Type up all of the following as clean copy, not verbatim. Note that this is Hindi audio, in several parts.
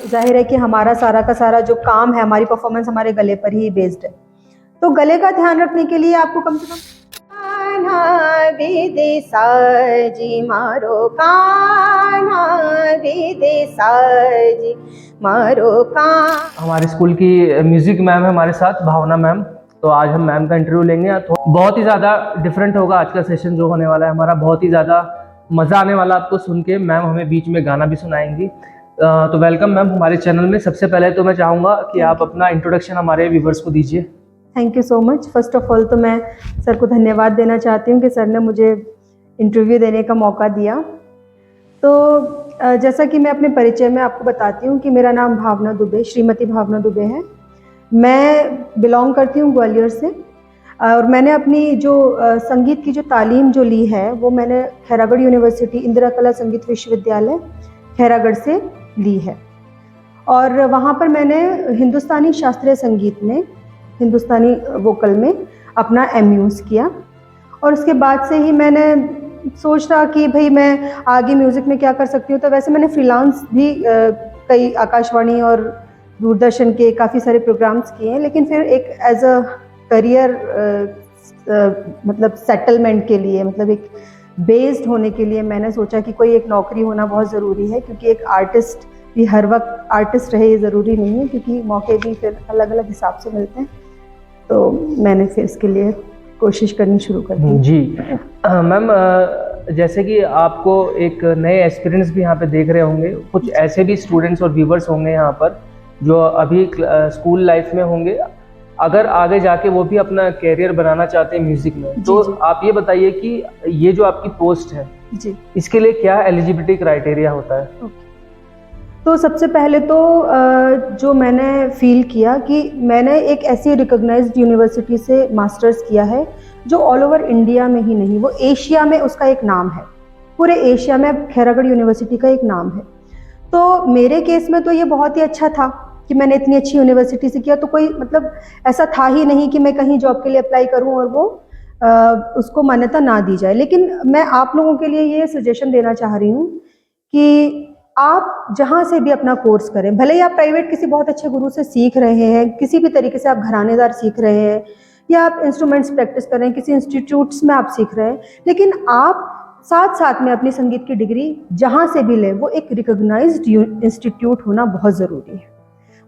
जाहिर है कि हमारा सारा का सारा जो काम है, हमारी परफॉर्मेंस हमारे गले पर ही बेस्ड है। तो गले का ध्यान रखने के लिए आपको कम से कम विदेसाजी मारो कान्हा विदेसाजी मारो कान्हा। हमारे स्कूल की म्यूजिक मैम है हमारे साथ, भावना मैम। तो आज हम मैम का इंटरव्यू लेंगे। तो बहुत ही ज़्यादा डिफरेंट होगा आज का सेशन जो होने वाला है हमारा, बहुत ही ज़्यादा मज़ा आने वाला आपको सुन के। मैम हमें बीच में गाना भी सुनाएंगी। तो वेलकम मैम हमारे चैनल में। सबसे पहले तो मैं चाहूँगा कि आप अपना इंट्रोडक्शन हमारे व्यूवर्स को दीजिए। Thank you so much. First of all तो मैं सर को धन्यवाद देना चाहती हूँ कि सर ने मुझे इंटरव्यू देने का मौका दिया। तो जैसा कि मैं अपने परिचय में आपको बताती हूँ कि मेरा नाम भावना दुबे, श्रीमती भावना दुबे है। मैं बिलोंग करती हूँ ग्वालियर से और मैंने अपनी जो संगीत की जो तालीम जो ली है वो मैंने खैरागढ़ यूनिवर्सिटी इंदिरा कला संगीत विश्वविद्यालय खैरागढ़ से ली है। और वहाँ पर मैंने हिंदुस्तानी शास्त्रीय संगीत में, हिंदुस्तानी वोकल में अपना एमयूज़ किया। और उसके बाद से ही मैंने सोच रहा कि भाई मैं आगे म्यूज़िक में क्या कर सकती हूँ। तो वैसे मैंने फ्रीलांस भी कई आकाशवाणी और दूरदर्शन के काफ़ी सारे प्रोग्राम्स किए हैं, लेकिन फिर एक एज अ करियर मतलब सेटलमेंट के लिए, मतलब एक बेस्ड होने के लिए मैंने सोचा कि कोई एक नौकरी होना बहुत ज़रूरी है, क्योंकि एक आर्टिस्ट भी हर वक्त आर्टिस्ट रहे ये ज़रूरी नहीं है, क्योंकि मौके भी फिर अलग अलग हिसाब से मिलते हैं। तो मैंने फिर इसके लिए कोशिश करनी शुरू कर दी। जी मैम, जैसे कि आपको एक नए एक्सपीरियंस भी यहाँ पे देख रहे होंगे, कुछ ऐसे भी स्टूडेंट्स और व्यूवर्स होंगे यहाँ पर जो अभी स्कूल लाइफ में होंगे, अगर आगे जाके वो भी अपना कैरियर बनाना चाहते हैं म्यूजिक में। तो आप ये बताइए कि ये जो आपकी पोस्ट है जी, इसके लिए क्या एलिजिबिलिटी क्राइटेरिया होता है? तो सबसे पहले तो जो मैंने फील किया कि मैंने एक ऐसी रिकॉग्नाइज्ड यूनिवर्सिटी से मास्टर्स किया है जो ऑल ओवर इंडिया में ही नहीं, वो एशिया में उसका एक नाम है, पूरे एशिया में खैरागढ़ यूनिवर्सिटी का एक नाम है। तो मेरे केस में तो ये बहुत ही अच्छा था कि मैंने इतनी अच्छी यूनिवर्सिटी से किया। तो कोई मतलब ऐसा था ही नहीं कि मैं कहीं जॉब के लिए अप्लाई करूं और वो उसको मान्यता ना दी जाए। लेकिन मैं आप लोगों के लिए ये सजेशन देना चाह रही हूँ कि आप जहाँ से भी अपना कोर्स करें, भले ही आप प्राइवेट किसी बहुत अच्छे गुरु से सीख रहे हैं, किसी भी तरीके से आप घरानेदार सीख रहे हैं, या आप इंस्ट्रूमेंट्स प्रैक्टिस कर रहे हैं, किसी इंस्टीट्यूट्स में आप सीख रहे हैं, लेकिन आप साथ साथ में अपनी संगीत की डिग्री जहाँ से भी लें वो एक रिकॉग्नाइज्ड इंस्टीट्यूट होना बहुत ज़रूरी है।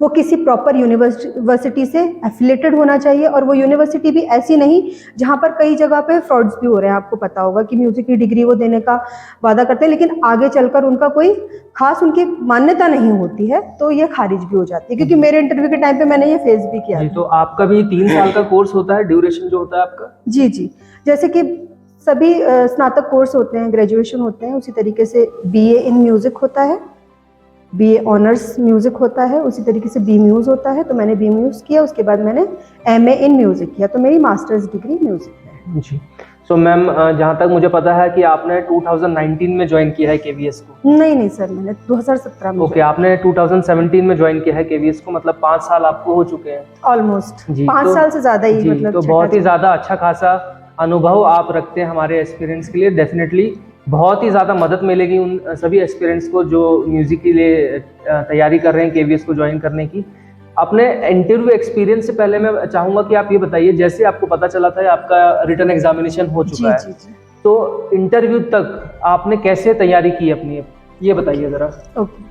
वो किसी प्रॉपर यूनिवर्सिटी से एफिलेटेड होना चाहिए, और वो यूनिवर्सिटी भी ऐसी नहीं जहाँ पर कई जगह पे फ्रॉड्स भी हो रहे हैं। आपको पता होगा कि म्यूजिक की डिग्री वो देने का वादा करते हैं, लेकिन आगे चलकर उनका कोई खास उनकी मान्यता नहीं होती है, तो ये खारिज भी हो जाती है। क्योंकि मेरे इंटरव्यू के टाइम पे मैंने ये फेस भी किया। तो आपका भी 3 साल का कोर्स होता है, ड्यूरेशन जो होता है आपका? जी जी, जैसे कि सभी स्नातक कोर्स होते हैं, ग्रेजुएशन होते हैं, उसी तरीके से BA इन म्यूजिक होता है, BA ऑनर्स म्यूजिक होता है, उसी तरीके से B म्यूज़ होता है। तो मैंने B म्यूज़ किया, उसके बाद मैंने MA इन म्यूजिक किया, तो मेरी मास्टर्स डिग्री म्यूजिक है। जी। सो मैम, जहाँ तक मुझे पता है कि आपने 2019 में ज्वाइन किया है KVS को। नहीं सर, मैंने 2017 में। ओके, आपने 2017 में ज्वाइन किया है KVS को, मतलब 5 साल आपको हो चुके हैं ऑलमोस्ट। जी। 5 साल से ज़्यादा ही, मतलब तो बहुत ही ज़्यादा अच्छा खासा अनुभव आप रखते हैं हमारे एक्सपीरियंस के लिए। डेफिनेटली बहुत ही ज़्यादा मदद मिलेगी उन सभी एक्सपीरियंस को जो म्यूज़िक के लिए तैयारी कर रहे हैं KVS को ज्वाइन करने की। अपने इंटरव्यू एक्सपीरियंस से पहले मैं चाहूँगा कि आप ये बताइए, जैसे आपको पता चला था आपका रिटन एग्जामिनेशन हो चुका है, तो इंटरव्यू तक आपने कैसे तैयारी की अपनी, ये बताइए ज़रा। ओके,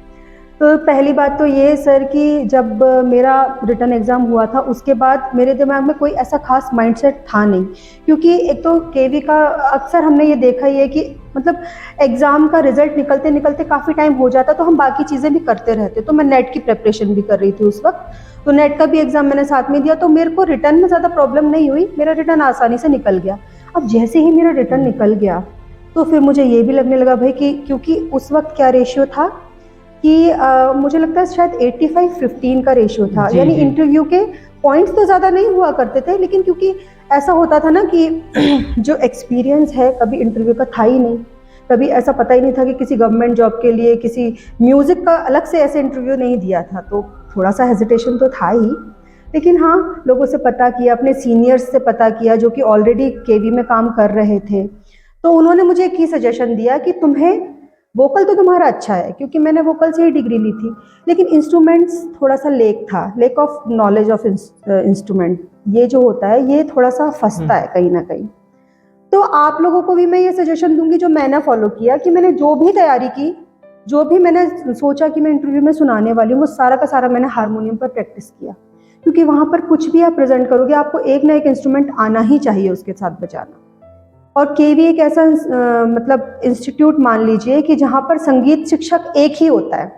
तो पहली बात तो ये सर कि जब मेरा रिटन एग्ज़ाम हुआ था उसके बाद मेरे दिमाग में कोई ऐसा खास माइंडसेट था नहीं, क्योंकि एक तो केवी का अक्सर हमने ये देखा ही है कि मतलब एग्ज़ाम का रिजल्ट निकलते निकलते काफ़ी टाइम हो जाता, तो हम बाकी चीज़ें भी करते रहते। तो मैं नेट की प्रिपरेशन भी कर रही थी उस वक्त, तो नेट का भी एग्ज़ाम मैंने साथ में दिया, तो मेरे को रिटर्न में ज़्यादा प्रॉब्लम नहीं हुई, मेरा रिटर्न आसानी से निकल गया। अब जैसे ही मेरा रिटर्न निकल गया तो फिर मुझे ये भी लगने लगा भाई कि क्योंकि उस वक्त क्या रेशियो था कि मुझे लगता है शायद 85-15 का रेशियो था, यानी इंटरव्यू के पॉइंट्स तो ज़्यादा नहीं हुआ करते थे, लेकिन क्योंकि ऐसा होता था ना कि जो एक्सपीरियंस है कभी इंटरव्यू का था ही नहीं, कभी ऐसा पता ही नहीं था कि किसी गवर्नमेंट जॉब के लिए किसी म्यूज़िक का अलग से ऐसे इंटरव्यू नहीं दिया था, तो थोड़ा सा हेजिटेशन तो था ही। लेकिन हाँ, लोगों से पता किया, अपने सीनियर्स से पता किया जो कि ऑलरेडी केवी में काम कर रहे थे, तो उन्होंने मुझे एक ही सजेशन दिया कि तुम्हें वोकल तो तुम्हारा अच्छा है क्योंकि मैंने वोकल से ही डिग्री ली थी, लेकिन इंस्ट्रूमेंट्स थोड़ा सा लेक था, lake of knowledge of instrument, ये जो होता है ये थोड़ा सा फंसता है कहीं ना कहीं। तो आप लोगों को भी मैं ये सजेशन दूंगी जो मैंने फॉलो किया, कि मैंने जो भी तैयारी की, जो भी मैंने सोचा कि मैं इंटरव्यू में सुनाने वाली हूँ, वो सारा का सारा मैंने हारमोनियम पर प्रैक्टिस किया, क्योंकि वहाँ पर कुछ भी आप प्रेजेंट करोगे आपको एक ना एक इंस्ट्रूमेंट आना ही चाहिए उसके साथ बजाना। और केवी एक ऐसा मतलब इंस्टीट्यूट मान लीजिए कि जहाँ पर संगीत शिक्षक एक ही होता है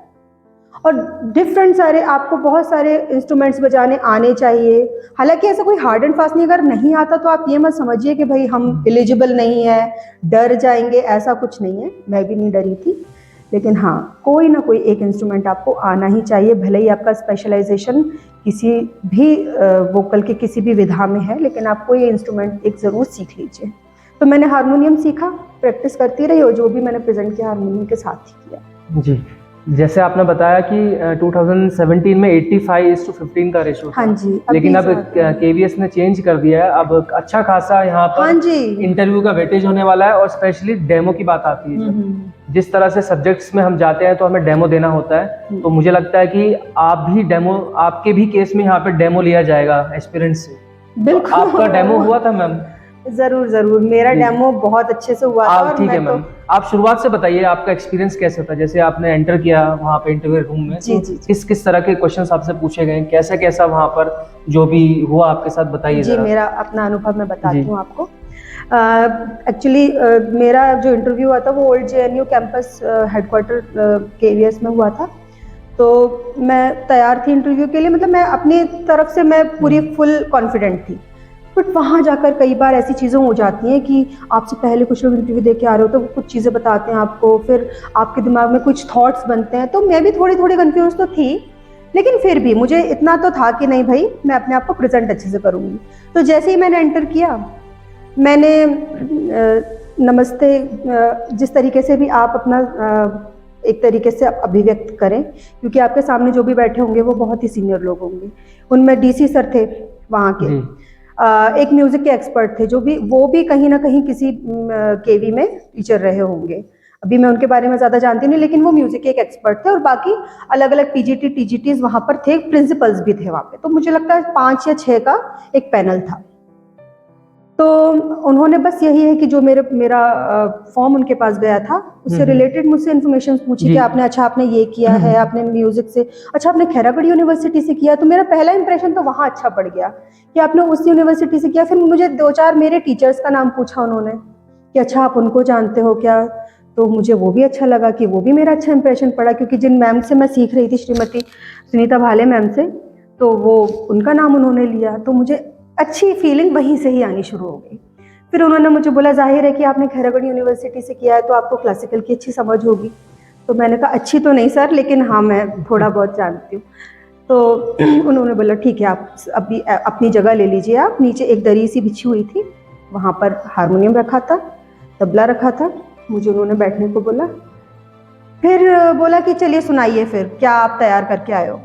और डिफरेंट सारे, आपको बहुत सारे इंस्ट्रूमेंट्स बजाने आने चाहिए। हालांकि ऐसा कोई हार्ड एंड फास्ट नहीं, अगर नहीं आता तो आप ये मत समझिए कि भाई हम एलिजिबल नहीं है, डर जाएंगे, ऐसा कुछ नहीं है, मैं भी नहीं डरी थी। लेकिन हाँ, कोई ना कोई एक इंस्ट्रूमेंट आपको आना ही चाहिए, भले ही आपका स्पेशलाइजेशन किसी भी वोकल के किसी भी विधा में है, लेकिन आपको ये इंस्ट्रूमेंट एक ज़रूर सीख लीजिए। तो मैंने हारमोनियम सीखा, प्रैक्टिस करती रही और जो भी मैंने प्रेजेंट किया हारमोनियम के साथ ही किया। जी, जैसे आपने बताया कि 2017 में 85:15 का रेशो था। हाँ जी, लेकिन अब ज़्यादा। केवीएस ने चेंज कर दिया है, अब अच्छा खासा यहाँ हाँ पर जी। इंटरव्यू का वेटेज होने वाला है, और स्पेशली डेमो की बात आती है जब जिस तरह से सब्जेक्ट्स में हम जाते हैं तो हमें डेमो देना होता है, तो मुझे लगता है कि आप भी डेमो, आपके भी केस में यहाँ पे डेमो लिया जाएगा एक्सपीरियंस से। तो बिल्कुल। आपका डेमो हुआ था मैम? जरूर जरूर, मेरा जी। डेमो बहुत अच्छे से हुआ था। आप और ठीक है मैं तो मैम, आप शुरुआत से बताइए आपका एक्सपीरियंस कैसे था, जैसे आपने एंटर किया वहाँ पे इंटरव्यू रूम में, जी तो जी जी किस किस तरह के क्वेश्चंस आपसे पूछे गए, कैसा कैसा वहाँ पर जो भी हुआ आपके साथ, बताइए जी, जरा। मेरा अपना अनुभव मैं बताती जी। हूँ आपको। एक्चुअली मेरा जो इंटरव्यू हुआ था वो old JNU campus headquarter KVS में हुआ था। तो मैं तैयार थी इंटरव्यू के लिए, मतलब मैं अपनी तरफ से मैं पूरी फुल कॉन्फिडेंट थी। बट वहाँ जाकर कई बार ऐसी चीज़ें हो जाती हैं कि आपसे पहले कुछ लोग इंटरव्यू दे के आ रहे हो तो वो कुछ चीज़ें बताते हैं आपको, फिर आपके दिमाग में कुछ थॉट्स बनते हैं। तो मैं भी थोड़ी थोड़ी कंफ्यूज तो थी, लेकिन फिर भी मुझे इतना तो था कि नहीं भाई, मैं अपने आप को प्रेजेंट अच्छे से करूँगी। तो जैसे ही मैंने एंटर किया, मैंने नमस्ते, जिस तरीके से भी आप अपना एक तरीके से अभिव्यक्त करें, क्योंकि आपके सामने जो भी बैठे होंगे वो बहुत ही सीनियर लोग होंगे। उनमें डीसी सर थे वहाँ के, एक म्यूजिक के एक्सपर्ट थे जो भी, वो भी कहीं ना कहीं किसी केवी में टीचर रहे होंगे। अभी मैं उनके बारे में ज़्यादा जानती नहीं, लेकिन वो म्यूजिक के एक एक्सपर्ट थे, और बाकी अलग अलग पीजीटी टीजीटीज वहाँ पर थे, प्रिंसिपल्स भी थे वहाँ पे। तो मुझे लगता है 5 या 6 का एक पैनल था। तो उन्होंने बस यही है कि जो मेरा फॉर्म उनके पास गया था, उससे रिलेटेड मुझसे इन्फॉर्मेशन पूछी कि आपने, अच्छा आपने ये किया है, आपने म्यूजिक से, अच्छा आपने खैरागढ़ यूनिवर्सिटी से किया। तो मेरा पहला इंप्रेशन तो वहाँ अच्छा पड़ गया कि आपने उस यूनिवर्सिटी से किया। फिर मुझे 2-4 मेरे टीचर्स का नाम पूछा उन्होंने कि अच्छा आप उनको जानते हो क्या। तो मुझे वो भी अच्छा लगा कि वो भी मेरा अच्छा इंप्रेशन पड़ा, क्योंकि जिन मैम से मैं सीख रही थी, श्रीमती सुनीता भाले मैम से, तो वो उनका नाम उन्होंने लिया। तो मुझे अच्छी फीलिंग वहीं से ही आनी शुरू हो गई। फिर उन्होंने मुझे बोला, जाहिर है कि आपने खैरागढ़ यूनिवर्सिटी से किया है तो आपको क्लासिकल की अच्छी समझ होगी। तो मैंने कहा अच्छी तो नहीं सर, लेकिन हाँ मैं थोड़ा बहुत जानती हूँ। तो उन्होंने बोला ठीक है, आप अभी अपनी जगह ले लीजिए। आप नीचे एक दरी सी बिछी हुई थी, वहाँ पर हारमोनियम रखा था, तबला रखा था, मुझे उन्होंने बैठने को बोला। फिर बोला कि चलिए सुनाइए फिर, क्या आप तैयार करके आए हो।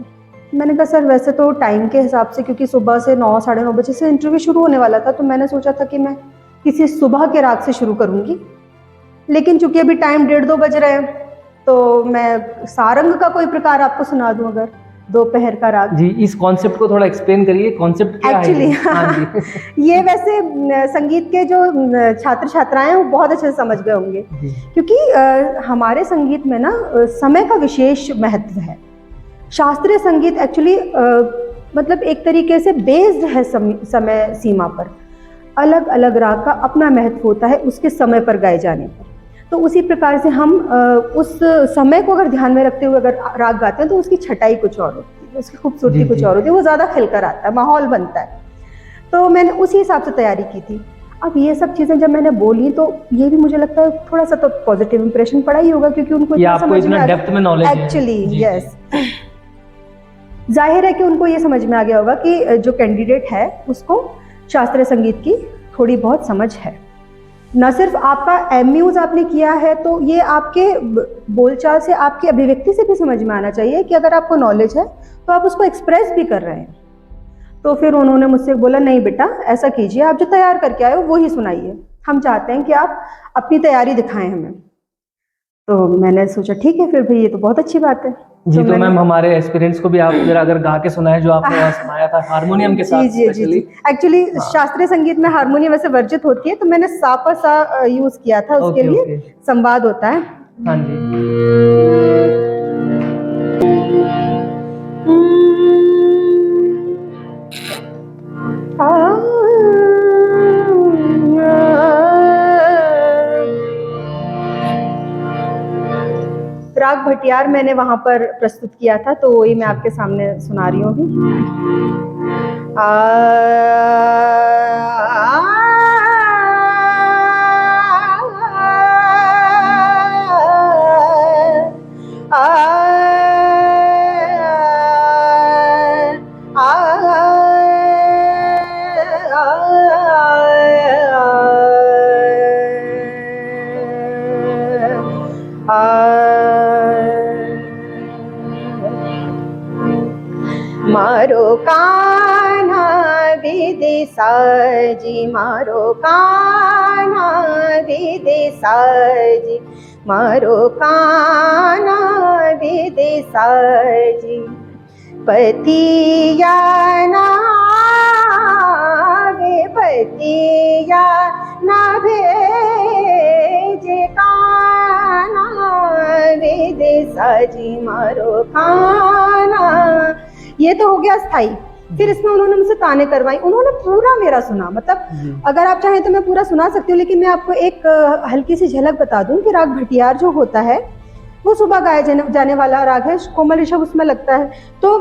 मैंने कहा सर वैसे तो टाइम के हिसाब से, क्योंकि सुबह से 9 साढ़े 9 बजे से इंटरव्यू शुरू होने वाला था, तो मैंने सोचा था कि मैं किसी सुबह के राग से शुरू करूंगी। लेकिन चूंकि अभी टाइम 1:30-2 बज रहे हैं, तो मैं सारंग का कोई प्रकार आपको सुना दूं, अगर दोपहर का राग। जी, इस कॉन्सेप्ट को थोड़ा एक्सप्लेन करिए, कॉन्सेप्ट क्या है एक्चुअली ये? हाँ जी। ये वैसे संगीत के जो छात्र छात्राएं हैं वो बहुत अच्छे से समझ गए होंगे, क्योंकि हमारे संगीत में ना समय का विशेष महत्व है। शास्त्रीय संगीत एक्चुअली मतलब एक तरीके से बेस्ड है समय सीमा पर। अलग अलग राग का अपना महत्व होता है उसके समय पर गाए जाने पर। तो उसी प्रकार से हम उस समय को अगर ध्यान में रखते हुए अगर राग गाते हैं तो उसकी छटाई कुछ और होती है, उसकी खूबसूरती कुछ और होती है, वो ज़्यादा खिलकर आता है, माहौल बनता है। तो मैंने उसी हिसाब से तैयारी की थी। अब ये सब चीज़ें जब मैंने बोली तो ये भी मुझे लगता है थोड़ा सा तो पॉजिटिव इंप्रेशन पड़ा ही होगा, क्योंकि उनको ये आपको इतना डेप्थ में नॉलेज है। एक्चुअली यस, जाहिर है कि उनको ये समझ में आ गया होगा कि जो कैंडिडेट है उसको शास्त्रीय संगीत की थोड़ी बहुत समझ है। न सिर्फ आपका एमयूज आपने किया है, तो ये आपके बोलचाल से, आपकी अभिव्यक्ति से भी समझ में आना चाहिए कि अगर आपको नॉलेज है तो आप उसको एक्सप्रेस भी कर रहे हैं। तो फिर उन्होंने मुझसे बोला, नहीं बेटा ऐसा कीजिए, आप जो तैयार करके आए हो वो ही सुनाइए, हम चाहते हैं कि आप अपनी तैयारी दिखाएं हमें। तो मैंने सोचा ठीक है फिर भाई, ये तो बहुत अच्छी बात है। जी, तो मैंने- मैम हमारे एक्सपीरियंस को भी आप जरा अगर गा के सुनाए जो आपने वहाँ सुनाया था हारमोनियम के साथ जी जी जी स्पेशली। जी। एक्चुअली शास्त्रीय संगीत में हारमोनियम वैसे वर्जित होती है, तो मैंने सा पर सा यूज किया था, उसके ओके, लिए ओके। संवाद होता है। हाँ जी। राग भटियार मैंने वहां पर प्रस्तुत किया था, तो वही मैं आपके सामने सुना रही हूँ अभी। मारो कान्हा विदेसाजी, मारो कान्हा विदेसाजी, मारो कान्हा विदेसाजी, पतिया नावे, पतिया ना भेजे कान्हा विदेसाजी, मारो कान्हा। ये तो हो गया स्थाई। फिर इसमें उन्होंने मुझसे ताने करवाई, उन्होंने पूरा मेरा सुना। मतलब अगर आप चाहें तो मैं पूरा सुना सकती हूँ, लेकिन मैं आपको एक हल्की सी झलक बता दूं कि राग भटियार जो होता है वो सुबह गाया जाने वाला राग है, कोमल ऋषभ उसमें लगता है। तो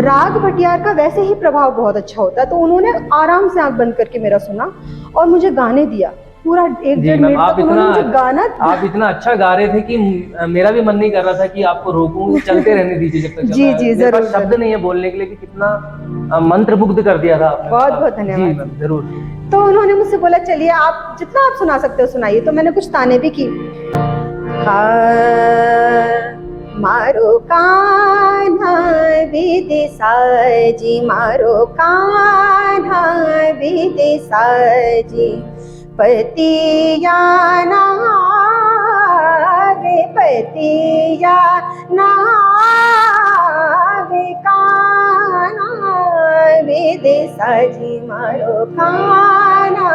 राग भटियार का वैसे ही प्रभाव बहुत अच्छा होता है। तो उन्होंने आराम से आंख बंद करके मेरा सुना और मुझे गाने दिया पूरा 1-1.5 मिनट तक। उन्होंने मुझे गाना, आप इतना अच्छा गा रहे थे कि मेरा भी मन नहीं कर रहा था कि आपको रोकूं, चलते रहने दीजिए जब तक चल जी रहा है। जी मेरे जरूर पास शब्द नहीं है बोलने के लिए कि कितना मंत्रमुग्ध कर दिया था आपने। बहुत बहुत धन्यवाद। जी मैम, जरूर। तो उन्होंने मुझसे बोला चलिए आप जितना आप सुना सकते हो सुनाइए। तो मैंने कुछ ताने भी की। मारो कान्हा विदेसाजी, मारो कान्हा विदेसाजी, पतिया नावे, पतिया नावे कान्हा विदेसाजी, मारो कान्हा।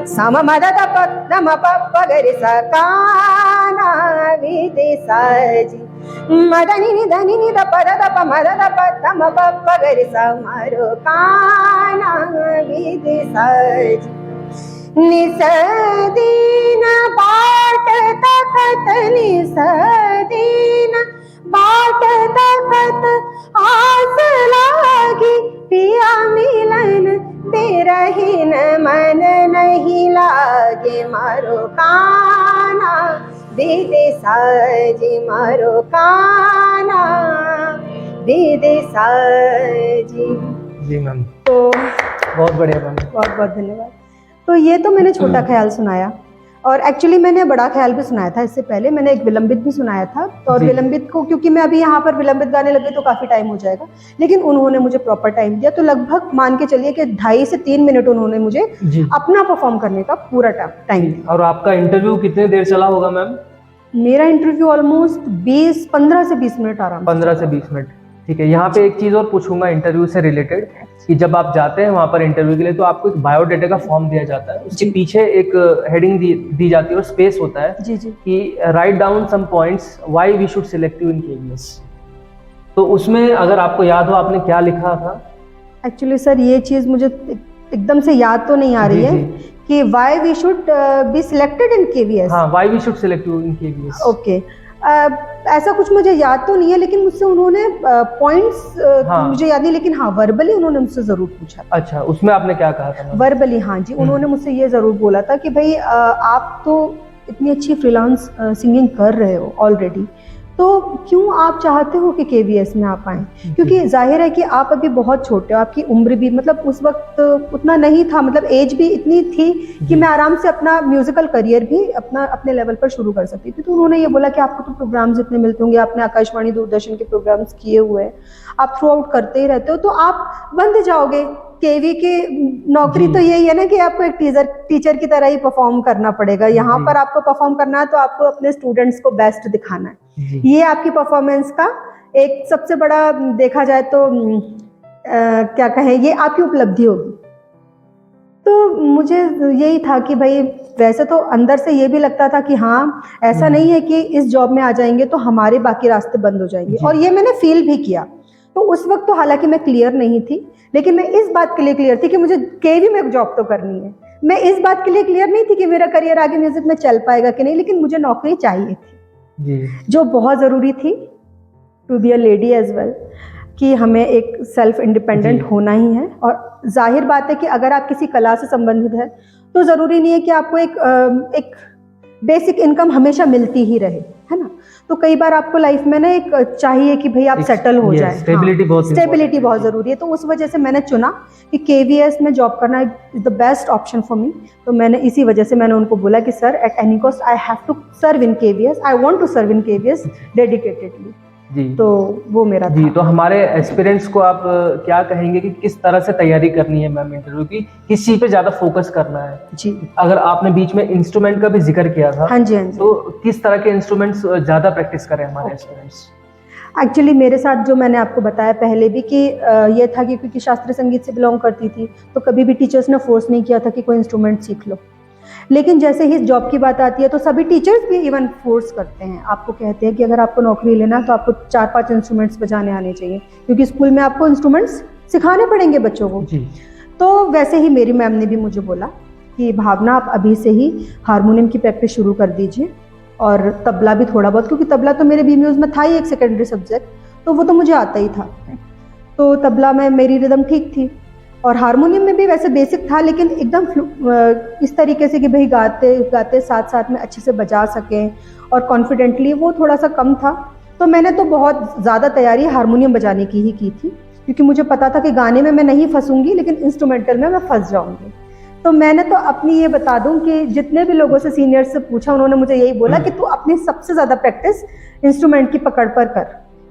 सम मद प नम प गरि स कान्हा विदेसाजी, मदनि नि धनि नि द प मद द प तम प गरि स, मारो कान्हा विदेसाजी। निसदीन बाट तकत, निसदीन बाट तकत आस लागी, पिया मिलन बिरहिन मन नहीं लागे, मारो कान्हा विदेसाजी, मारो कान्हा विदेसाजी। जी मैम, तो बहुत बढ़िया मैम। बहुत बहुत धन्यवाद। तो ये तो मैंने छोटा ख्याल सुनाया, और एक्चुअली मैंने बड़ा ख्याल भी सुनाया था इससे पहले। मैंने एक विलंबित भी सुनाया था, और जी। विलंबित को क्योंकि मैं अभी यहाँ पर विलंबित गाने लगे तो काफ़ी टाइम हो जाएगा, लेकिन उन्होंने मुझे प्रॉपर टाइम दिया। तो लगभग मान के चलिए कि 2.5 से 3 मिनट उन्होंने मुझे जी। अपना परफॉर्म करने का पूरा टाइम दिया। और आपका इंटरव्यू कितने देर चला होगा मैम? मेरा इंटरव्यू ऑलमोस्ट 15 से 20 मिनट आराम से 15 से 20 मिनट। ठीक है, यहाँ पे एक चीज़ और पूछूंगा इंटरव्यू से रिलेटेड, कि जब आप जाते हैं वहाँ पर इंटरव्यू के लिए तो आपको एक बायोडाटा का फॉर्म दिया जाता है, उसके पीछे एक हेडिंग दी जाती है और स्पेस होता है जी जी कि write down some points why we should select you in KVS. तो उसमें अगर आपको याद हो आपने क्या लिखा था? एक्चुअली सर ये चीज़ मुझे एकदम से याद तो नहीं आ रही जी, है जी। कि why we should be selected in KVS. हाँ, why we should select you in KVS. Okay, ऐसा कुछ मुझे याद तो नहीं है, लेकिन मुझसे उन्होंने पॉइंट्स हाँ। मुझे याद नहीं, लेकिन हाँ वर्बली उन्होंने मुझसे ज़रूर पूछा। अच्छा, उसमें आपने क्या कहा था? वर्बली हाँ जी, उन्होंने मुझसे ये ज़रूर बोला था कि भाई आप तो इतनी अच्छी फ्रीलांस सिंगिंग कर रहे हो ऑलरेडी, तो क्यों आप चाहते हो कि केवीएस में आप आएँ? क्योंकि जाहिर है कि आप अभी बहुत छोटे हो, आपकी उम्र भी मतलब उस वक्त उतना नहीं था, मतलब एज भी इतनी थी कि मैं आराम से अपना म्यूजिकल करियर भी अपने लेवल पर शुरू कर सकती थी। तो उन्होंने ये बोला कि आपको तो प्रोग्राम्स इतने मिलते होंगे, आपने आकाशवाणी दूरदर्शन के प्रोग्राम्स किए हुए हैं, आप थ्रू आउट करते ही रहते हो, तो आप बंध जाओगे केवी की नौकरी तो यही है ना कि आपको एक टीचर की तरह ही परफॉर्म करना पड़ेगा। यहाँ पर आपको परफॉर्म करना है तो आपको अपने स्टूडेंट्स को बेस्ट दिखाना है। ये आपकी परफॉर्मेंस का एक सबसे बड़ा देखा जाए तो क्या कहें, ये आपकी उपलब्धि होगी। तो मुझे यही था कि भाई वैसे तो अंदर से ये भी लगता था कि हाँ, ऐसा नहीं है कि इस जॉब में आ जाएंगे तो हमारे बाकी रास्ते बंद हो जाएंगे, और ये मैंने फील भी किया। तो उस वक्त तो हालांकि मैं क्लियर नहीं थी, लेकिन मैं इस बात के लिए क्लियर थी कि मुझे केवी में जॉब तो करनी है। मैं इस बात के लिए क्लियर नहीं थी कि मेरा करियर आगे म्यूजिक में चल पाएगा कि नहीं, लेकिन मुझे नौकरी चाहिए थी जो बहुत ज़रूरी थी to be a lady as well, कि हमें एक सेल्फ इंडिपेंडेंट होना ही है। और जाहिर बात है कि अगर आप किसी कला से संबंधित है तो ज़रूरी नहीं है कि आपको एक बेसिक इनकम हमेशा मिलती ही रहे, है ना। तो कई बार आपको लाइफ में ना एक चाहिए कि भाई आप सेटल हो जाए, स्टेबिलिटी बहुत ज़रूरी है। तो उस वजह से मैंने चुना कि केवीएस में जॉब करना is the best option for me. तो मैंने इसी वजह से मैंने उनको बोला कि sir at any cost I have to serve in KVS, I want to serve in KVS dedicatedly. जी, तो वो मेरा जी था। तो हमारे एस्पिरेंट्स को आप क्या कहेंगे कि किस तरह से तैयारी करनी है मैम इंटरव्यू की, किस चीज़ पे ज़्यादा फोकस करना है? जी, अगर आपने बीच में इंस्ट्रूमेंट का भी जिक्र किया था, हाँ जी, हाँ जी। तो किस तरह के इंस्ट्रूमेंट्स ज़्यादा प्रैक्टिस करें हमारे एस्पिरेंट्स? एक्चुअली मेरे साथ जो मैंने आपको बताया पहले भी कि ये था कि क्योंकि शास्त्रीय संगीत से बिलोंग करती थी तो कभी भी टीचर्स ने फोर्स नहीं किया था कि कोई इंस्ट्रूमेंट सीख लो। लेकिन जैसे ही जॉब की बात आती है तो सभी टीचर्स भी इवन फोर्स करते हैं, आपको कहते हैं कि अगर आपको नौकरी लेना तो आपको 4-5 इंस्ट्रूमेंट्स बजाने आने चाहिए, क्योंकि स्कूल में आपको इंस्ट्रूमेंट्स सिखाने पड़ेंगे बच्चों को। जी। तो वैसे ही मेरी मैम ने भी मुझे बोला कि भावना आप अभी से ही हारमोनियम की प्रैक्टिस शुरू कर दीजिए, और तबला भी थोड़ा बहुत, क्योंकि तबला तो मेरे बीम्यूज में था ही एक सेकेंडरी सब्जेक्ट, तो वो तो मुझे आता ही था। तो तबला में मेरी रिदम ठीक थी, और हारमोनियम में भी वैसे बेसिक था, लेकिन एकदम इस तरीके से कि भाई गाते गाते साथ साथ में अच्छे से बजा सकें और कॉन्फिडेंटली, वो थोड़ा सा कम था। तो मैंने तो बहुत ज़्यादा तैयारी हारमोनियम बजाने की ही की थी, क्योंकि मुझे पता था कि गाने में मैं नहीं फंसूंगी लेकिन इंस्ट्रूमेंटल में मैं फंस जाऊंगी। तो मैंने तो अपनी ये बता दूं कि जितने भी लोगों से सीनियर से पूछा उन्होंने मुझे यही बोला कि तू अपनी सबसे ज़्यादा प्रैक्टिस इंस्ट्रूमेंट की पकड़ पर कर,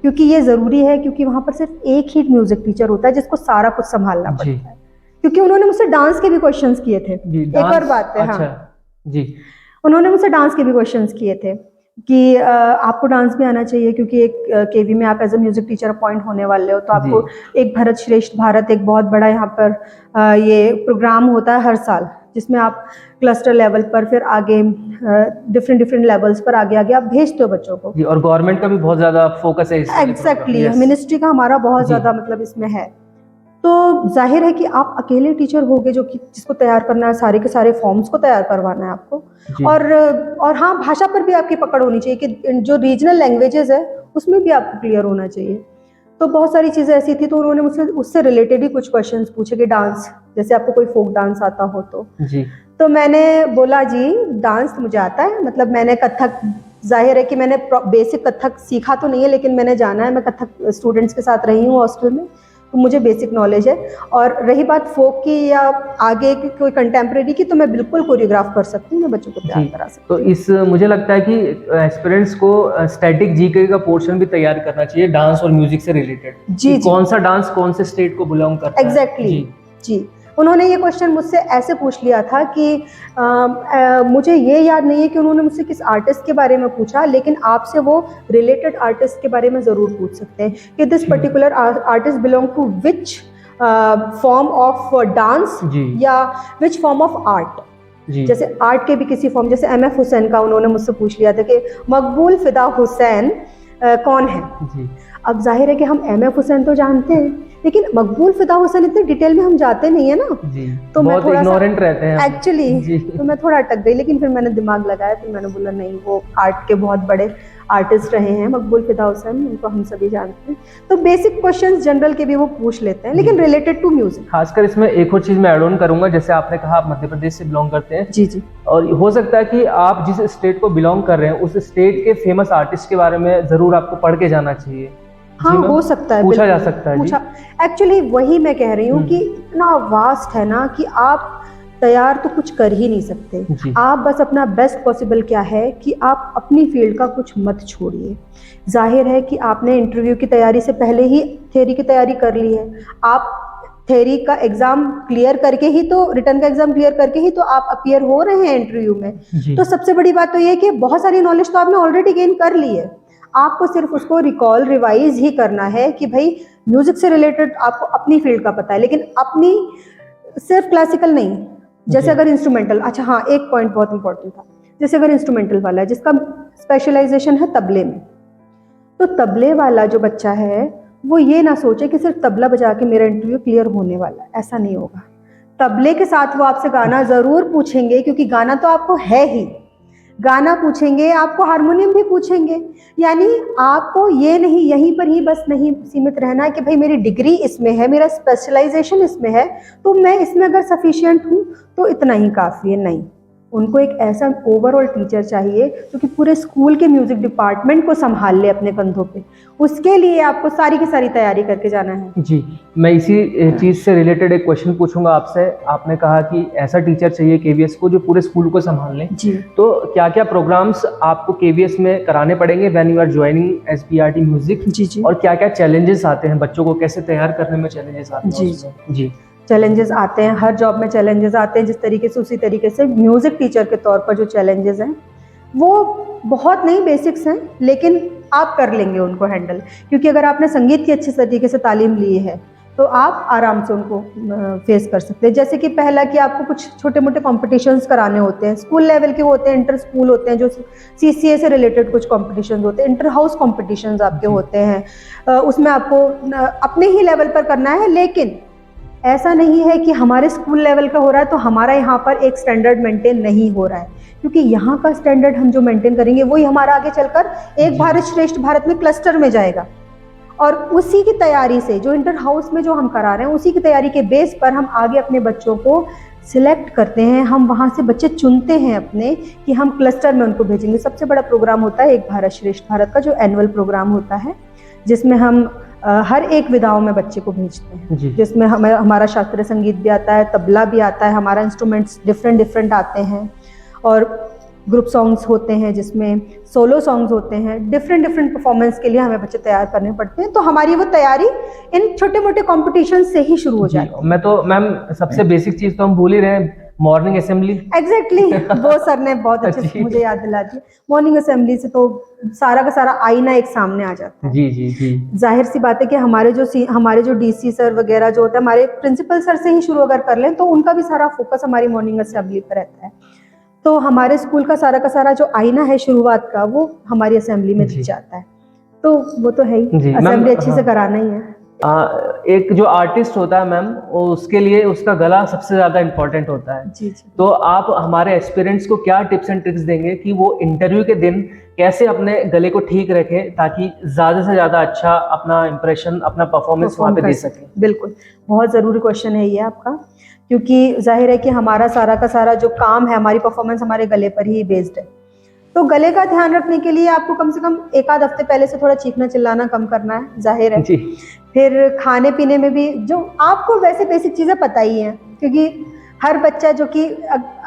क्योंकि ये ज़रूरी है, क्योंकि वहाँ पर सिर्फ एक ही म्यूजिक टीचर होता है जिसको सारा कुछ संभालना पड़ता है। क्योंकि उन्होंने मुझसे डांस के भी क्वेश्चंस किए थे, एक और बात है। अच्छा, हाँ जी, उन्होंने मुझसे डांस के भी क्वेश्चंस किए थे कि आपको डांस भी आना चाहिए, क्योंकि एक केवी में आप as a music teacher appoint होने वाले हो, तो आपको एक भारत श्रेष्ठ भारत, एक बहुत बड़ा यहाँ पर ये प्रोग्राम होता है हर साल, जिसमें आप क्लस्टर लेवल पर फिर आगे डिफरेंट लेवल्स पर आगे आगे आप भेजते हो बच्चों को। जी, और गवर्नमेंट का भी बहुत ज़्यादा फोकस है इस एग्जैक्टली, मिनिस्ट्री का हमारा बहुत ज़्यादा मतलब इसमें है। तो जाहिर है कि आप अकेले टीचर होगे जो कि जिसको तैयार करना है, सारे के सारे फॉर्म्स को तैयार करवाना है आपको, और हाँ, भाषा पर भी आपकी पकड़ होनी चाहिए कि जो रीजनल लैंग्वेजेस है उसमें भी आपको क्लियर होना चाहिए। तो बहुत सारी चीज़ें ऐसी थी, तो उन्होंने मुझसे उससे रिलेटेड ही कुछ क्वेश्चंस पूछे कि डांस, जैसे आपको कोई फोक डांस आता हो तो मैंने बोला जी डांस तो मुझे आता है, मतलब मैंने कथक, जाहिर है कि मैंने बेसिक कथक सीखा तो नहीं है, लेकिन मैंने जाना है, मैं कथक स्टूडेंट्स के साथ रही हूँ हॉस्टल में, तो मुझे बेसिक नॉलेज है। और रही बात फोक की या आगे की कोई कंटेम्प्रेरी की, तो मैं बिल्कुल कोरियोग्राफ कर सकती हूँ, मैं बच्चों को तैयार करा सकती हूँ। तो इस मुझे लगता है कि एस्पिरेंट्स को स्टैटिक जीके का पोर्शन भी तैयार करना चाहिए डांस और म्यूजिक से रिलेटेड। जी, कौन सा डांस कौन से स्टेट को बिलोंग करता है। एग्जैक्टली जी, उन्होंने ये क्वेश्चन मुझसे ऐसे पूछ लिया था कि मुझे ये याद नहीं है कि उन्होंने मुझसे किस आर्टिस्ट के बारे में पूछा, लेकिन आपसे वो रिलेटेड आर्टिस्ट के बारे में ज़रूर पूछ सकते हैं कि this particular artist belong to which form of dance या विच फॉर्म ऑफ आर्ट। जैसे आर्ट के भी किसी फॉर्म, जैसे MF हुसैन का उन्होंने मुझसे पूछ लिया था कि मकबूल फिदा हुसैन कौन है। अब जाहिर है कि हम MF हुसैन तो जानते हैं, लेकिन मकबूल फिदा हुसैन इतने डिटेल में हम जाते नहीं है ना, तो मैं थोड़ा इग्नोरेंट रहते हैं एक्चुअली, तो मैं थोड़ा अटक गई। लेकिन फिर मैंने दिमाग लगाया, फिर मैंने बोला नहीं, वो आर्ट के बहुत बड़े आर्टिस्ट रहे हैं मकबूल फिदा हुसैन, उनको हम सभी जानते हैं। तो बेसिक क्वेश्चंस जनरल के भी वो पूछ लेते हैं, लेकिन रिलेटेड टू म्यूजिक। खासकर इसमें एक और चीज मैं ऐड ऑन करूंगा, जैसे आपने कहा आप मध्य प्रदेश से बिलोंग करते हैं। जी, और हो सकता है कि आप जिस स्टेट को बिलोंग कर रहे हैं उस स्टेट के फेमस आर्टिस्ट के बारे में जरूर आपको पढ़ के जाना चाहिए। हाँ, हो सकता है, पूछा जा सकता है। एक्चुअली वही मैं कह रही हूँ कि इतना वास्ट है ना कि आप तैयार तो कुछ कर ही नहीं सकते। आप बस अपना बेस्ट पॉसिबल क्या है कि आप अपनी फील्ड का कुछ मत छोड़िए। जाहिर है कि आपने इंटरव्यू की तैयारी से पहले ही थ्योरी की तैयारी कर ली है, आप थ्योरी का एग्जाम क्लियर करके ही तो, रिटर्न का एग्जाम क्लियर करके ही तो आप अपीयर हो रहे हैं इंटरव्यू में। जी। तो सबसे बड़ी बात तो ये है कि बहुत सारी नॉलेज तो आपने ऑलरेडी गेन कर ली है, आपको सिर्फ उसको रिकॉल रिवाइज ही करना है कि भाई म्यूजिक से रिलेटेड आपको अपनी फील्ड का पता है, लेकिन अपनी सिर्फ क्लासिकल नहीं। जैसे अगर इंस्ट्रूमेंटल, अच्छा हाँ एक पॉइंट बहुत इंपॉर्टेंट था, जैसे अगर इंस्ट्रूमेंटल वाला है जिसका स्पेशलाइजेशन है तबले में, तो तबले वाला जो बच्चा है वो ये ना सोचे कि सिर्फ तबला बजा के मेरा इंटरव्यू क्लियर होने वाला है, ऐसा नहीं होगा। तबले के साथ वो आपसे गाना ज़रूर पूछेंगे, क्योंकि गाना तो आपको है ही, गाना पूछेंगे, आपको हारमोनियम भी पूछेंगे। यानी आपको ये नहीं यहीं पर ही बस नहीं सीमित रहना है कि भाई मेरी डिग्री इसमें है, मेरा स्पेशलाइजेशन इसमें है, तो मैं इसमें अगर सफिशिएंट हूँ तो इतना ही काफ़ी है। नहीं, उनको एक ऐसा ओवरऑल टीचर चाहिए जो कि पूरे स्कूल के म्यूजिक डिपार्टमेंट को संभाल ले अपने कंधों पे। उसके लिए आपको सारी की सारी तैयारी करके जाना है। जी, मैं इसी चीज़ से रिलेटेड एक क्वेश्चन पूछूंगा आपसे। आपने कहा कि ऐसा टीचर चाहिए केवीएस को जो पूरे स्कूल को संभाल लें। जी। तो क्या क्या प्रोग्राम्स आपको केवीएस में कराने पड़ेंगे when you are joining as PRT music? जी जी। और क्या क्या चैलेंजेस आते हैं, बच्चों को कैसे तैयार करने में चैलेंजेस आते हैं? जी जी। चैलेंजेस आते हैं, हर जॉब में चैलेंजेस आते हैं, जिस तरीके से उसी तरीके से म्यूज़िक टीचर के तौर पर जो चैलेंजेस हैं वो बहुत नहीं बेसिक्स हैं, लेकिन आप कर लेंगे उनको हैंडल, क्योंकि अगर आपने संगीत की अच्छे तरीके से तालीम ली है तो आप आराम से उनको फेस कर सकते हैं। जैसे कि पहला कि आपको कुछ छोटे मोटे कॉम्पिटिशन्स कराने होते हैं, स्कूल लेवल के होते हैं, इंटर स्कूल होते हैं, जो सीसीए से रिलेटेड कुछ कॉम्पिटिशन्स होते हैं, इंटर हाउस कॉम्पिटिशन्स आपके होते हैं। उसमें आपको अपने ही लेवल पर करना है, लेकिन ऐसा नहीं है कि हमारे स्कूल लेवल का हो रहा है तो हमारा यहाँ पर एक स्टैंडर्ड मेंटेन नहीं हो रहा है, क्योंकि यहाँ का स्टैंडर्ड हम जो मेंटेन करेंगे वही हमारा आगे चलकर एक भारत श्रेष्ठ भारत में क्लस्टर में जाएगा। और उसी की तैयारी से, जो इंटर हाउस में जो हम करा रहे हैं, उसी की तैयारी के बेस पर हम आगे अपने बच्चों को सिलेक्ट करते हैं, हम वहाँ से बच्चे चुनते हैं अपने कि हम क्लस्टर में उनको भेजेंगे। सबसे बड़ा प्रोग्राम होता है एक भारत श्रेष्ठ भारत का, जो एनुअल प्रोग्राम होता है, जिसमें हम हर एक विधाओं में बच्चे को भेजते हैं, जिसमें हमारा शास्त्रीय संगीत भी आता है, तबला भी आता है, हमारा इंस्ट्रूमेंट्स डिफरेंट आते हैं, और ग्रुप सॉन्ग्स होते हैं जिसमें सोलो सॉन्ग्स होते हैं। डिफरेंट परफॉर्मेंस के लिए हमें बच्चे तैयार करने पड़ते हैं, तो हमारी वो तैयारी इन छोटे मोटे कॉम्पिटिशन से ही शुरू हो जाएगी। मैं तो मैम सबसे बेसिक चीज़ तो हम भूल ही रहे हैं, मॉर्निंग असेंबली। एग्जैक्टली वो सर ने बहुत अच्छे से मुझे याद दिला दी। मॉर्निंग असेंबली से तो सारा का सारा आईना एक सामने आ जाता है। जी। जाहिर सी बात है कि हमारे जो डीसी सर वगैरह जो होता है, हमारे प्रिंसिपल सर से ही शुरू अगर कर लें तो उनका भी सारा फोकस हमारी मॉर्निंग असेंबली पर रहता है। तो हमारे स्कूल का सारा जो आईना है शुरुआत का, वो हमारी असेंबली में दिख जाता है। तो वो तो है ही, असेंबली अच्छे से कराना ही है। एक जो आर्टिस्ट होता है मैम, उसके लिए उसका गला सबसे ज़्यादा इम्पोर्टेंट होता है। जी। तो आप हमारे एस्पिरेंट्स को क्या टिप्स एंड ट्रिक्स देंगे कि वो इंटरव्यू के दिन कैसे अपने गले को ठीक रखें ताकि ज़्यादा से ज़्यादा अच्छा अपना इंप्रेशन, अपना परफॉर्मेंस वहाँ पे दे सकें? बिल्कुल, बहुत ज़रूरी क्वेश्चन है ये आपका, क्योंकि जाहिर है कि हमारा सारा का सारा जो काम है, हमारी परफॉर्मेंस हमारे गले पर ही बेस्ड है। तो गले का ध्यान रखने के लिए आपको कम से कम एक आध हफ्ते पहले से थोड़ा चीखना चिल्लाना कम करना है, जाहिर है जी। फिर खाने पीने में भी जो आपको वैसे बेसिक चीज़ें पता ही हैं, क्योंकि हर बच्चा जो कि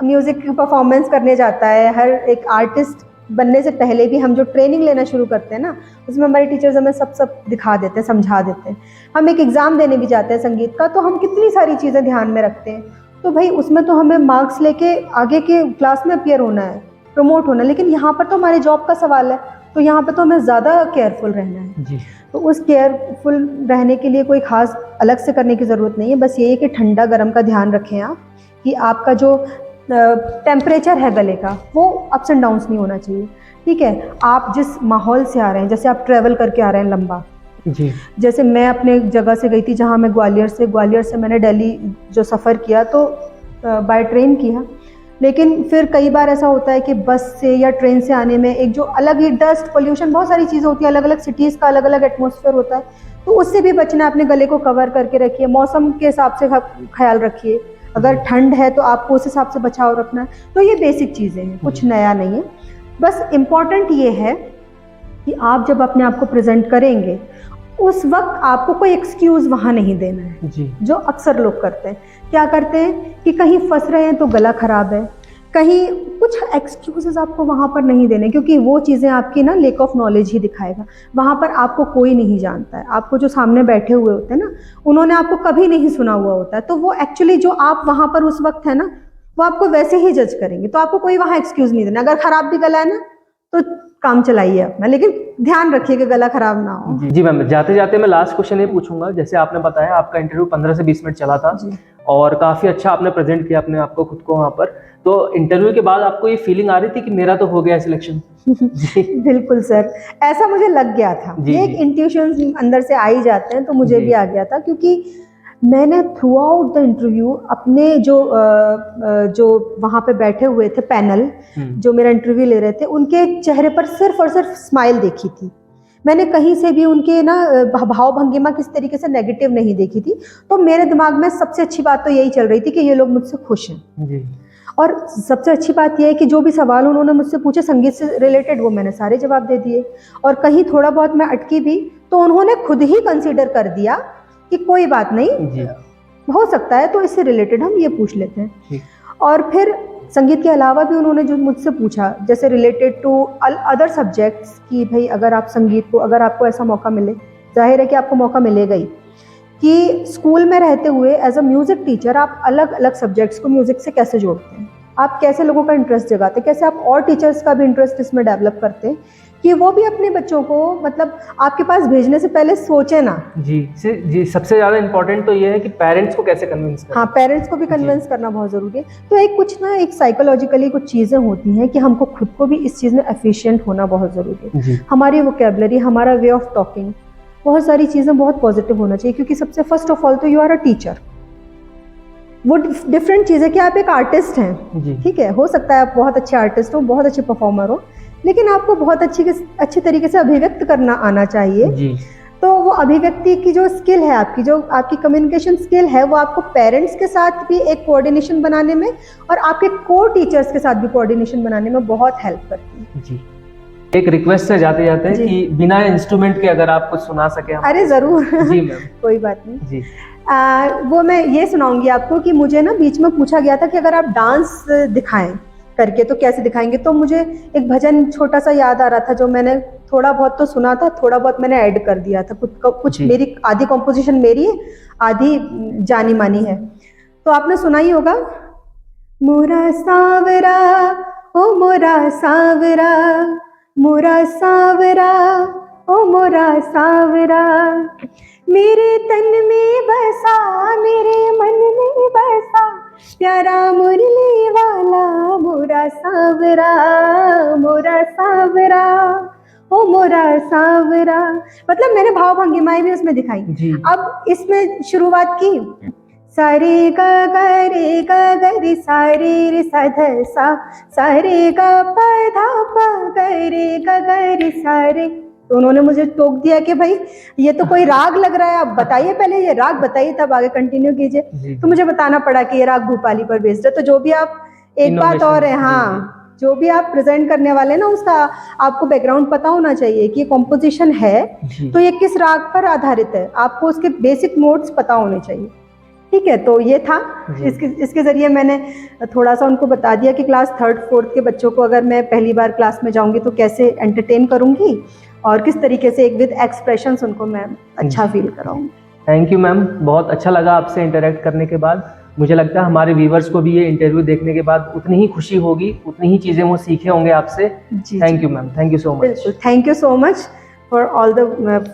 म्यूज़िक की परफॉर्मेंस करने जाता है, हर एक आर्टिस्ट बनने से पहले भी हम जो ट्रेनिंग लेना शुरू करते हैं ना, उसमें हमारे टीचर्स हमें सब दिखा देते हैं, समझा देते हैं। हम एक एग्ज़ाम देने भी जाते हैं संगीत का, तो हम कितनी सारी चीज़ें ध्यान में रखते हैं। तो भाई उसमें तो हमें मार्क्स लेके आगे के क्लास में अपीयर होना है, प्रमोट होना है, लेकिन यहाँ पर तो हमारे जॉब का सवाल है, तो यहाँ पर तो हमें ज़्यादा केयरफुल रहना है। जी। तो उस केयरफुल रहने के लिए कोई ख़ास अलग से करने की ज़रूरत नहीं है, बस ये है कि ठंडा गर्म का ध्यान रखें आप, कि आपका जो टेम्परेचर है गले का वो अप्स एंड डाउन्स नहीं होना चाहिए। ठीक है, आप जिस माहौल से आ रहे हैं, जैसे आप ट्रैवल करके आ रहे हैं लंबा, जी। जैसे मैं अपने जगह से गई थी जहाँ मैं ग्वालियर से मैंने दिल्ली जो सफ़र किया तो बाय ट्रेन किया, लेकिन फिर कई बार ऐसा होता है कि बस से या ट्रेन से आने में एक जो अलग ही डस्ट, पोल्यूशन, बहुत सारी चीज़ें होती हैं, अलग अलग सिटीज़ का अलग अलग एटमॉस्फेयर होता है, तो उससे भी बचना। अपने गले को कवर करके रखिए, मौसम के हिसाब से ख्याल रखिए, अगर ठंड है तो आपको उस हिसाब से बचाव रखना है। तो ये बेसिक चीज़ें हैं, कुछ नया नहीं है। बस इम्पॉर्टेंट ये है कि आप जब अपने आप को प्रेजेंट करेंगे उस वक्त आपको कोई एक्सक्यूज़ वहाँ नहीं देना है। जी। जो अक्सर लोग करते हैं, क्या करते हैं कि कहीं फंस रहे हैं तो गला ख़राब है, कहीं कुछ एक्सक्यूजेस आपको वहाँ पर नहीं देने, क्योंकि वो चीज़ें आपकी ना लेक ऑफ नॉलेज ही दिखाएगा। वहाँ पर आपको कोई नहीं जानता है, आपको जो सामने बैठे हुए होते हैं ना, उन्होंने आपको कभी नहीं सुना हुआ होता है, तो वो एक्चुअली जो आप वहाँ पर उस वक्त है ना, वो आपको वैसे ही जज करेंगे। तो आपको कोई वहाँ एक्सक्यूज नहीं देना। अगर खराब भी गला है ना तो काम चलाइए अपना, लेकिन ध्यान रखिए कि गला खराब ना हो। जी मैम, जाते जाते मैं लास्ट क्वेश्चन ये पूछूंगा, जैसे आपने बताया आपका इंटरव्यू 15 से 20 मिनट चला था और काफी अच्छा आपने प्रेजेंट किया अपने आपको खुद को वहाँ पर, तो इंटरव्यू के बाद आपको ये फीलिंग आ रही थी कि मेरा तो हो गया सिलेक्शन? बिल्कुल सर, ऐसा मुझे लग गया था। ये एक इंट्यूशन अंदर से आ ही जाते हैं, तो मुझे भी आ गया था, क्योंकि मैंने थ्रू आउट द इंटरव्यू अपने जो वहाँ पे बैठे हुए थे पैनल, जो मेरा इंटरव्यू ले रहे थे, उनके चेहरे पर सिर्फ और सिर्फ स्माइल देखी थी। मैंने कहीं से भी उनके ना भाव भंगिमा किस तरीके से नेगेटिव नहीं देखी थी। तो मेरे दिमाग में सबसे अच्छी बात तो यही चल रही थी कि ये लोग मुझसे खुश हैं जी। और सबसे अच्छी बात यह है कि जो भी सवाल उन्होंने मुझसे पूछे संगीत से रिलेटेड, वो मैंने सारे जवाब दे दिए। और कहीं थोड़ा बहुत मैं अटकी भी तो उन्होंने खुद ही कंसीडर कर दिया कि कोई बात नहीं जी, हो सकता है तो इससे रिलेटेड हम ये पूछ लेते हैं। और फिर संगीत के अलावा भी उन्होंने जो मुझसे पूछा, जैसे रिलेटेड टू अदर सब्जेक्ट्स, कि भाई अगर आप संगीत को, अगर आपको ऐसा मौका मिले, जाहिर है कि आपको मौका मिलेगा ही, कि स्कूल में रहते हुए एज अ म्यूज़िक टीचर आप अलग अलग सब्जेक्ट्स को म्यूज़िक से कैसे जोड़ते हैं, आप कैसे लोगों का इंटरेस्ट जगाते हैं, कैसे आप और टीचर्स का भी इंटरेस्ट इसमें डेवलप करते हैं, कि वो भी अपने बच्चों को मतलब आपके पास भेजने से पहले सोचे ना। जी, सबसे ज़्यादा इम्पोर्टेंट तो ये है कि पेरेंट्स को कैसे कन्विंस करें। हाँ, पेरेंट्स को भी कन्विंस करना बहुत ज़रूरी है। तो एक साइकोलॉजिकली कुछ चीज़ें होती हैं कि हमको खुद को भी इस चीज़ में एफिशिएंट होना बहुत ज़रूरी है। हमारी वोकैबुलरी, हमारा वे ऑफ टॉकिंग, बहुत सारी चीज़ें बहुत पॉजिटिव होना चाहिए, क्योंकि सबसे फर्स्ट ऑफ ऑल तो यू आर अ टीचर। वो डिफरेंट चीज़ है कि आप एक आर्टिस्ट हैं, ठीक है, हो सकता है आप बहुत अच्छे आर्टिस्ट हो, बहुत अच्छे परफॉर्मर हो, लेकिन आपको बहुत अच्छी तरीके से अभिव्यक्त करना आना चाहिए जी। तो वो अभिव्यक्ति की जो स्किल है आपकी, जो आपकी कम्युनिकेशन स्किल है, वो आपको पेरेंट्स के साथ भी एक कोऑर्डिनेशन बनाने में और आपके को टीचर्स के साथ भी कोऑर्डिनेशन बनाने में बहुत हेल्प करती है जी। एक रिक्वेस्ट है जाते जाते कि बिना इंस्ट्रूमेंट के अगर आप कुछ सुना सके। अरे जरूर जी मैम कोई बात नहीं जी। वो मैं ये सुनाऊंगी आपको कि मुझे ना बीच में पूछा गया था कि अगर आप डांस दिखाएं करके तो कैसे दिखाएंगे, तो मुझे एक भजन छोटा सा याद आ रहा था, जो मैंने थोड़ा बहुत तो सुना था, थोड़ा बहुत मैंने ऐड कर दिया था, कुछ मेरी आधी कॉम्पोजिशन मेरी है, आधी जानी मानी है, तो आपने सुना ही होगा। मोरा सावरा ओ मोरा सावरा, मोरा सावरा ओ मोरा सावरा, मेरे तन में बसा, मेरे मन में बसा, प्यारा मुरली वाला मोरा सावरा, मोरा सावरा ओ मोरा सावरा। मतलब मैंने भाव भंगिमाएं भी उसमें दिखाई। अब इसमें शुरुआत की, सारे गा गा रे गा गा रे सारे रे सा ध सा, सारे गा पा धा पा गा रे गा गा रे सारे। तो उन्होंने मुझे टोक दिया कि भाई ये तो कोई राग लग रहा है, आप बताइए पहले ये राग बताइए तब आगे कंटिन्यू कीजिए। तो मुझे बताना पड़ा कि ये राग भूपाली पर बेस्ड है। तो जो भी आप, एक बात और है, हाँ, जो भी आप प्रेजेंट करने वाले हैं ना, उसका आपको बैकग्राउंड पता होना चाहिए कि ये कॉम्पोजिशन है तो ये किस राग पर आधारित है, आपको उसके बेसिक नोट्स पता होने चाहिए, ठीक है। तो ये था, इसके जरिए मैंने थोड़ा सा उनको बता दिया कि क्लास 3rd 4th के बच्चों को अगर मैं पहली बार क्लास में जाऊंगी तो कैसे एंटरटेन करूंगी और किस तरीके से एक विद एक्सप्रेशंस उनको मैं अच्छा फील कराऊंगी। थैंक यू मैम, बहुत अच्छा लगा आपसे इंटरेक्ट करने के बाद। मुझे लगता है हमारे व्यूवर्स को भी ये इंटरव्यू देखने के बाद उतनी ही खुशी होगी, उतनी ही चीज़ें वो सीखे होंगे आपसे। Thank you ma'am, thank you so much. Thank you so much for all the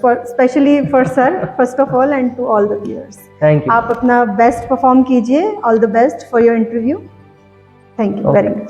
especially for sir first of all and to all the viewers. Thank you. आप अपना बेस्ट परफॉर्म कीजिए, all the best for your interview. Thank you very much.